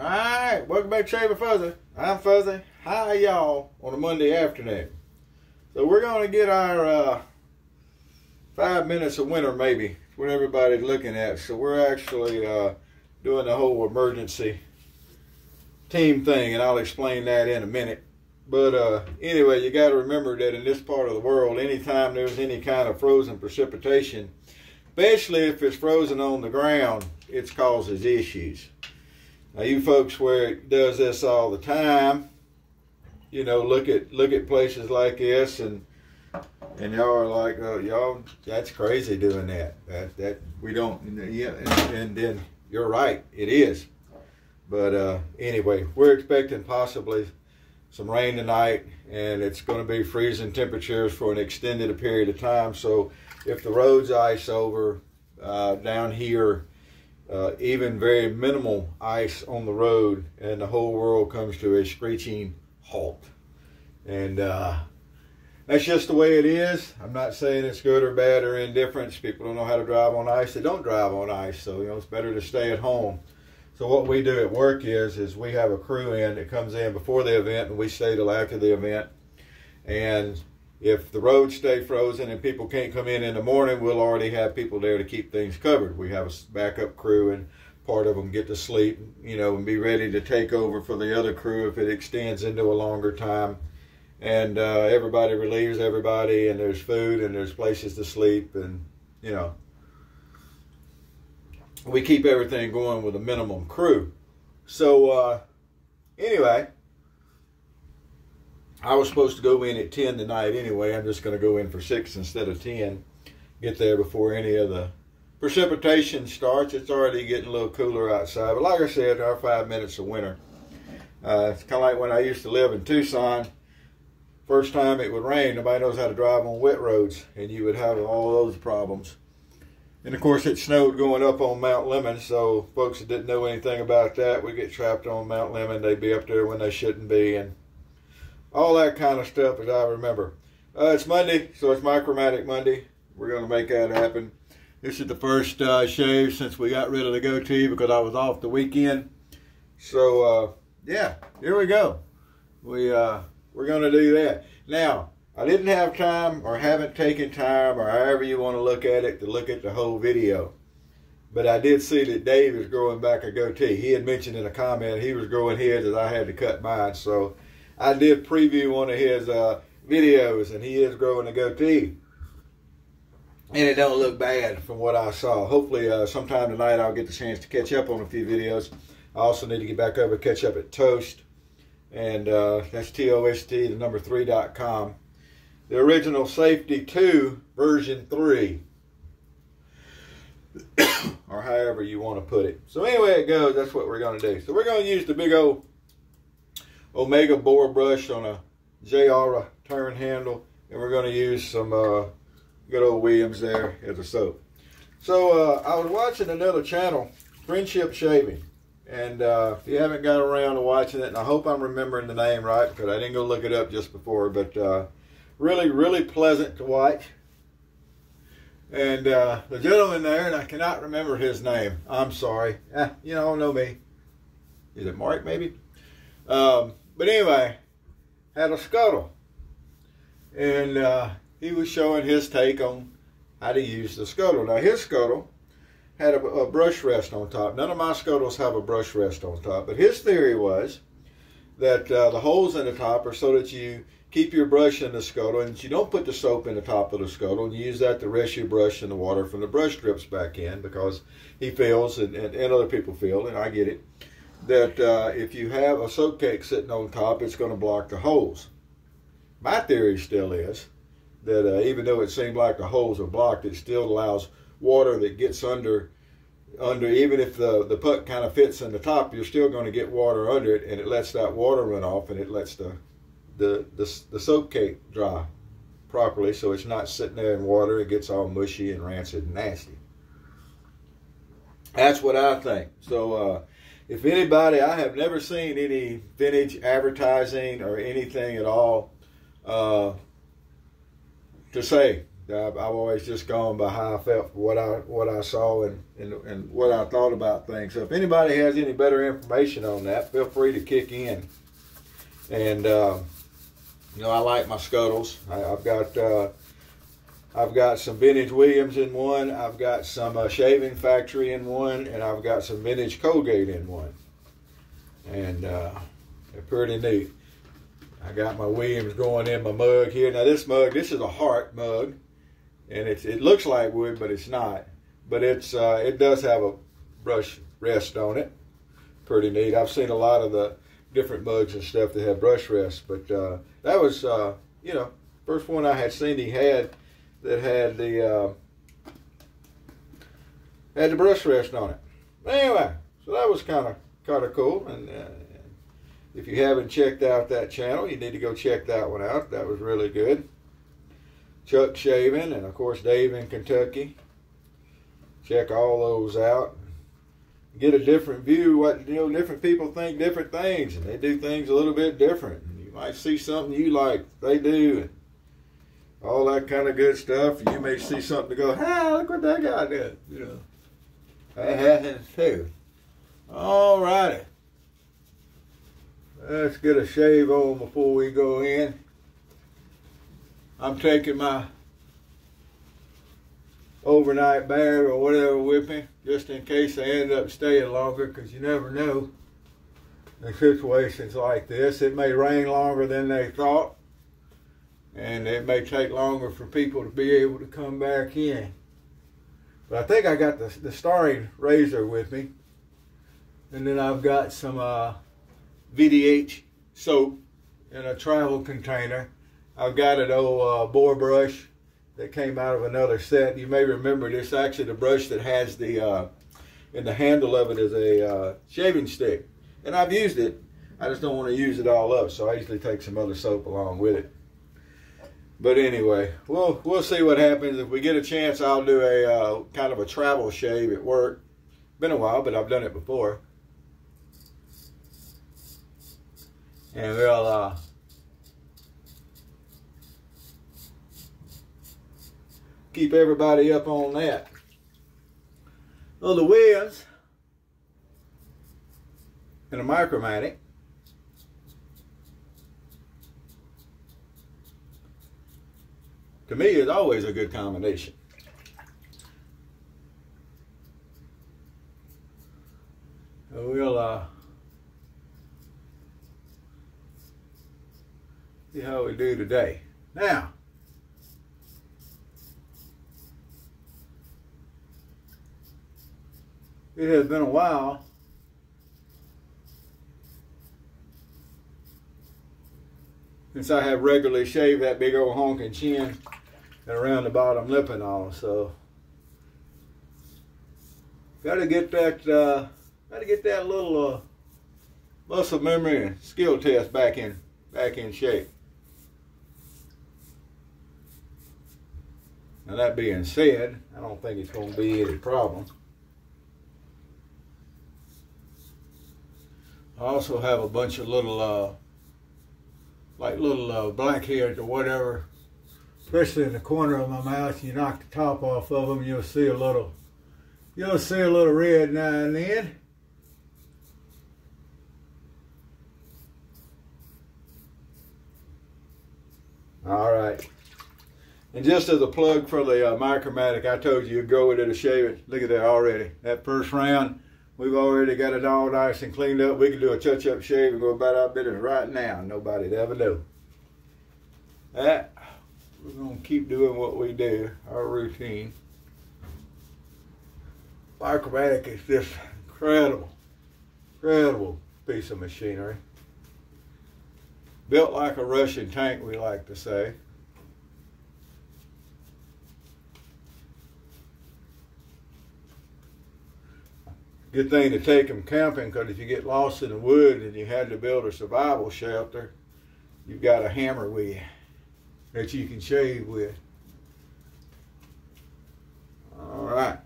Alright, welcome back to Trade with Fuzzy. I'm Fuzzy. Hi y'all on a Monday afternoon. So we're going to get our 5 minutes of winter maybe. It's what everybody's looking at. So we're actually doing the whole emergency team thing, and I'll explain that in a minute. But anyway, you got to remember that in this part of the world, anytime there's any kind of frozen precipitation, especially if it's frozen on the ground, it causes issues. Now, you folks where it does this all the time, you know, look at places like this, and y'all are like, oh, y'all, that's crazy doing that. That we don't, yeah, and then you're right, it is. But anyway, we're expecting possibly some rain tonight, and it's going to be freezing temperatures for an extended period of time. So if the roads ice over down here, even very minimal ice on the road, and the whole world comes to a screeching halt. And that's just the way it is. I'm not saying it's good or bad or indifferent. People don't know how to drive on ice. They don't drive on ice, so you know it's better to stay at home. So what we do at work is we have a crew in that comes in before the event, and we stay till after the event. And if the roads stay frozen and people can't come in the morning, we'll already have people there to keep things covered. We have a backup crew, and part of them get to sleep, you know, and be ready to take over for the other crew if it extends into a longer time. And everybody relieves everybody, and there's food and there's places to sleep, and you know, we keep everything going with a minimum crew. So anyway, I was supposed to go in at 10 tonight anyway. I'm just going to go in for 6 instead of 10. Get there before any of the precipitation starts. It's already getting a little cooler outside. But like I said, our 5 minutes of winter. It's kind of like when I used to live in Tucson. First time it would rain, nobody knows how to drive on wet roads, and you would have all those problems. And of course it snowed going up on Mount Lemmon, so folks that didn't know anything about that would get trapped on Mount Lemmon. They'd be up there when they shouldn't be, and all that kind of stuff as I remember. It's Monday, so it's Micromatic Monday. We're going to make that happen. This is the first shave since we got rid of the goatee because I was off the weekend. So, yeah, here we go. We're going to do that. Now, I didn't have time or haven't taken time or however you want to look at it to look at the whole video. But I did see that Dave is growing back a goatee. He had mentioned in a comment he was growing his as I had to cut mine. So I did preview one of his videos, and he is growing a goatee. And it don't look bad from what I saw. Hopefully sometime tonight I'll get the chance to catch up on a few videos. I also need to get back over and catch up at Toast. And that's TOST, the number 3.com. The original Safety 2, version 3. Or however you want to put it. So anyway it goes, that's what we're going to do. So we're going to use the big old Omega bore brush on a JR turn handle. And we're going to use some good old Williams there as a soap. So I was watching another channel, Friendship Shaving. And if you haven't got around to watching it, and I hope I'm remembering the name right because I didn't go look it up just before, but really, really pleasant to watch. And the gentleman there, and I cannot remember his name. I'm sorry. You know me. Is it Mark maybe? But anyway, had a scuttle. And he was showing his take on how to use the scuttle. Now his scuttle had a brush rest on top. None of my scuttles have a brush rest on top. But his theory was that the holes in the top are so that you keep your brush in the scuttle and you don't put the soap in the top of the scuttle, and you use that to rest your brush in the water from the brush drips back in, because he feels, and other people feel, and I get it, that if you have a soap cake sitting on top, it's going to block the holes. My theory still is that even though it seemed like the holes are blocked, it still allows water that gets under, even if the puck kind of fits in the top, you're still going to get water under it, and it lets that water run off, and it lets the soap cake dry properly, so it's not sitting there in water. It gets all mushy and rancid and nasty. That's what I think. So if anybody, I have never seen any vintage advertising or anything at all to say I've always just gone by how I felt for what I saw and what I thought about things. So if anybody has any better information on that, feel free to kick in. And you know, I like my scuttles. I've got some vintage Williams in one. I've got some Shaving Factory in one, and I've got some vintage Colgate in one. And they're pretty neat. I got my Williams going in my mug here. Now this is a heart mug, and it looks like wood, but it's not. But it does have a brush rest on it. Pretty neat. I've seen a lot of the different mugs and stuff that have brush rests, but that was you know, first one I had seen he had that had the brush rest on it. But anyway, so that was kind of cool. And if you haven't checked out that channel, you need to go check that one out. That was really good. Chuck Shaving, and of course Dave in Kentucky. Check all those out. Get a different view. What, you know, different people think different things, and they do things a little bit different. You might see something you like, they do, and all that kind of good stuff. You may see something to go, ah, look what that guy did. You know, that happens too. All righty, let's get a shave on before we go in. I'm taking my overnight bag or whatever with me, just in case I end up staying longer, because you never know in situations like this. It may rain longer than they thought, and it may take longer for people to be able to come back in. But I think I got the Starring razor with me, and then I've got some VDH soap in a travel container. I've got an old boar brush that came out of another set. You may remember this, actually the brush that has the in the handle of it is a shaving stick, and I've used it. I just don't want to use it all up, so I usually take some other soap along with it. But anyway, we'll see what happens. If we get a chance, I'll do a kind of a travel shave at work. Been a while, but I've done it before, and we'll keep everybody up on that. Well, the Williams and a Micromatic. To me, is always a good combination. So we'll see how we do today. Now, it has been a while since I have regularly shaved that big old honking chin and around the bottom lip and all, so gotta get that little muscle memory and skill test back in shape. Now that being said, I don't think it's going to be any problem. I also have a bunch of little like little blackheads or whatever, especially in the corner of my mouth. You knock the top off of them, you'll see a little red now and then. All right, and just as a plug for the Micromatic, I told you go with it to shave it. Look at that already. That first round, we've already got it all nice and cleaned up. We can do a touch-up shave and go about our business right now. Nobody'd ever know. That, we're going to keep doing what we do, our routine. Micromatic is just incredible piece of machinery. Built like a Russian tank, we like to say. Good thing to take them camping, because if you get lost in the woods and you had to build a survival shelter, you've got a hammer with you that you can shave with. All right.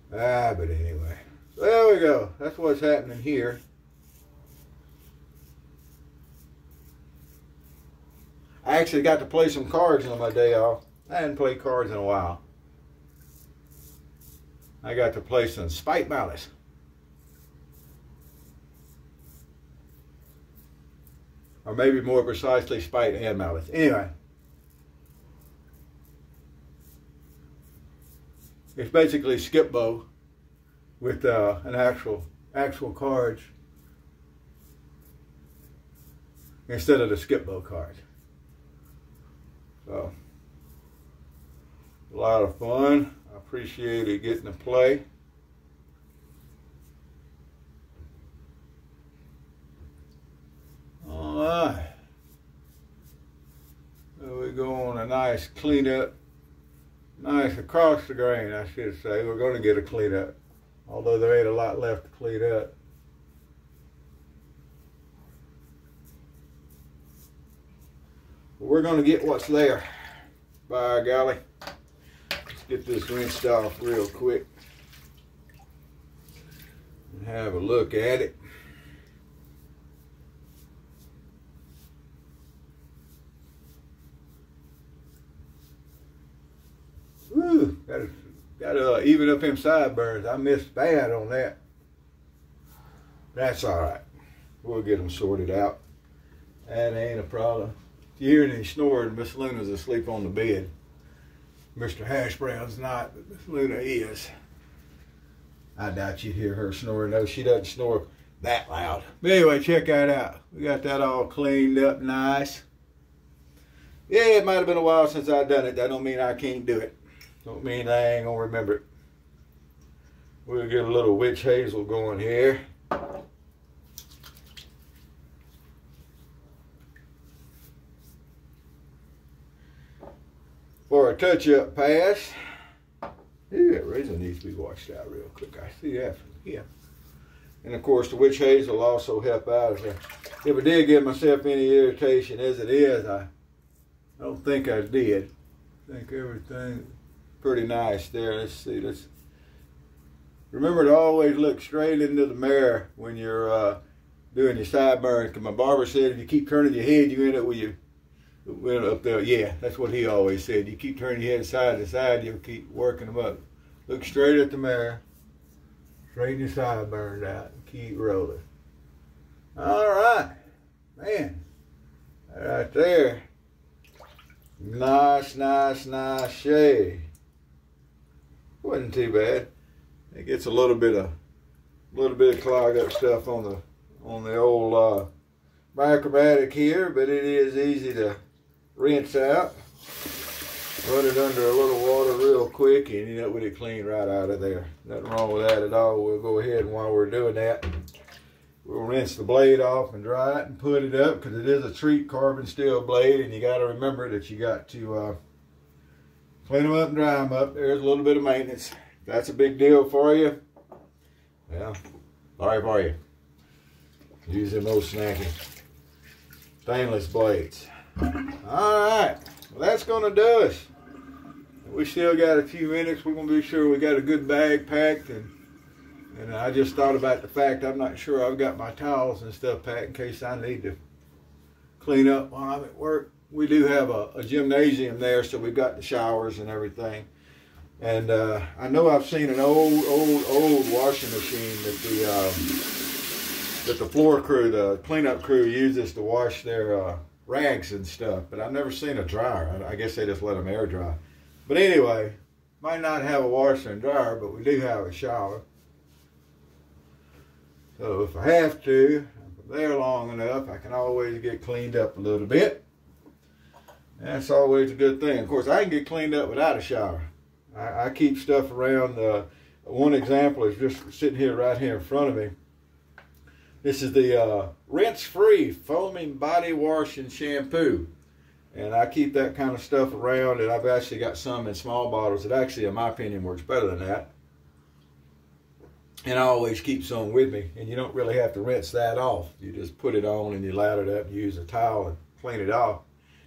But anyway, there we go. That's what's happening here. I actually got to play some cards on my day off. I hadn't played cards in a while. I got to play some Spite Malice. Or maybe more precisely, Spite and Malice. Anyway. It's basically Skip-Bo with an actual cards instead of the Skip-Bo cards. So, a lot of fun. I appreciated getting to play. All right. So we go on a nice cleanup. Nice across the grain, I should say. We're going to get a cleanup. Although there ain't a lot left to clean up. But we're going to get what's there. By golly. Let's get this rinsed off real quick. And have a look at it. Woo, gotta even up them sideburns. I missed bad on that. That's all right. We'll get them sorted out. That ain't a problem. If you hear any snoring, Miss Luna's asleep on the bed. Mr. Hash Brown's not, but Miss Luna is. I doubt you'd hear her snoring. No, she doesn't snore that loud. But anyway, check that out. We got that all cleaned up nice. Yeah, it might have been a while since I've done it. That don't mean I can't do it. Don't mean I ain't gonna remember it. We'll get a little witch hazel going here. For a touch-up pass. Yeah, that raisin needs to be washed out real quick. I see that from here. And of course, the witch hazel will also help out. If I did give myself any irritation as it is, I don't think I did. I think everything pretty nice there. Let's see. Remember to always look straight into the mirror when you're doing your sideburns. Because my barber said if you keep turning your head, you end up with your up there. Yeah, that's what he always said. You keep turning your head side to side, you'll keep working them up. Look straight at the mirror. Straighten your sideburns out and keep rolling. All right, man. Right there. Nice shade. Wasn't too bad. It gets a little bit of clogged up stuff on the old Micromatic here, but it is easy to rinse out. Run it under a little water real quick, and you know with it clean right out of there. Nothing wrong with that at all. We'll go ahead and while we're doing that, we'll rinse the blade off and dry it and put it up because it is a treat carbon steel blade, and you got to remember that you got to clean them up and dry them up. There's a little bit of maintenance. That's a big deal for you. Well, sorry for you. Use them old snacky stainless blades. All right, well, that's gonna do us. We still got a few minutes. We're gonna be sure we got a good bag packed, and I just thought about the fact I'm not sure I've got my towels and stuff packed in case I need to clean up while I'm at work. We do have a gymnasium there, so we've got the showers and everything. And I know I've seen an old washing machine that the floor crew, the cleanup crew uses to wash their rags and stuff, but I've never seen a dryer. I guess they just let them air dry. But anyway, might not have a washer and dryer, but we do have a shower. So if I have to, if I'm there long enough, I can always get cleaned up a little bit. That's always a good thing. Of course, I can get cleaned up without a shower. I keep stuff around. One example is just sitting here right here in front of me. This is the rinse-free foaming body wash and shampoo. And I keep that kind of stuff around, and I've actually got some in small bottles that actually, in my opinion, works better than that. And I always keep some with me, and you don't really have to rinse that off. You just put it on and you lather it up and use a towel and clean it off.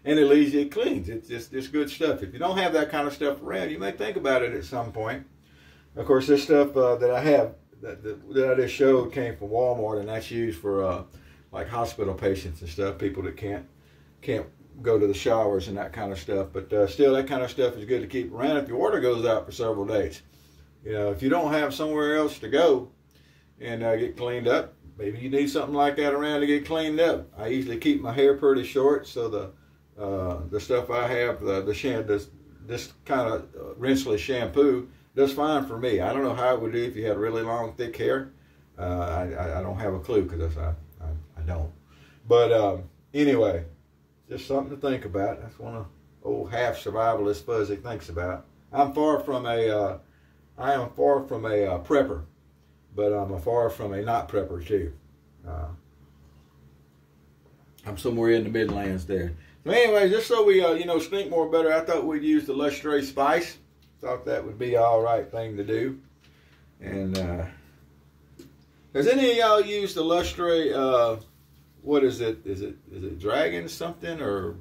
And it leaves it clean. It's just good stuff. If you don't have that kind of stuff around, you may think about it at some point. Of course, this stuff that I have, that I just showed, came from Walmart, and that's used for like hospital patients and stuff, people that can't go to the showers and that kind of stuff. But still, that kind of stuff is good to keep around if your water goes out for several days. You know, if you don't have somewhere else to go and get cleaned up, maybe you need something like that around to get cleaned up. I usually keep my hair pretty short, so the stuff I have, this kind of rinseless shampoo does fine for me. I don't know how it would do if you had really long, thick hair. I don't have a clue because I don't. But anyway, just something to think about. That's one of old half survivalist Fuzzy thinks about. I am far from a prepper, but I'm far from a not prepper too. I'm somewhere in the Midlands there. So anyway, just so we stink more better, I thought we'd use the Lustre Spice. Thought that would be all right thing to do. And has any of y'all used the Lustre? What is it? Is it Dragon something or?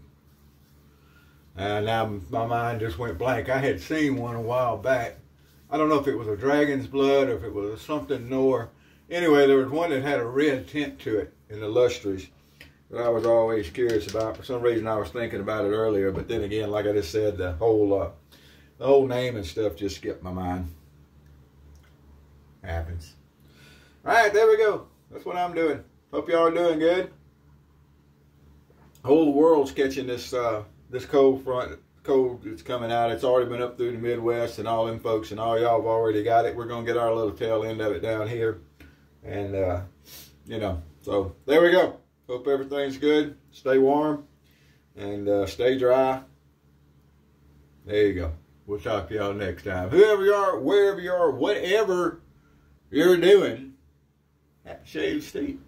Now my mind just went blank. I had seen one a while back. I don't know if it was a dragon's blood or if it was something nor. Anyway, there was one that had a red tint to it in the Lustres that I was always curious about. For some reason, I was thinking about it earlier, but then again, like I just said, the whole name and stuff just skipped my mind. Happens. All right, there we go. That's what I'm doing. Hope y'all are doing good. The whole world's catching this cold front. Cold that's coming out. It's already been up through the Midwest, and all them folks and all y'all have already got it. We're gonna get our little tail end of it down here, and so there we go. Hope everything's good. Stay warm and stay dry. There you go. We'll talk to y'all next time. Whoever you are, wherever you are, whatever you're doing, happy shaved Steve.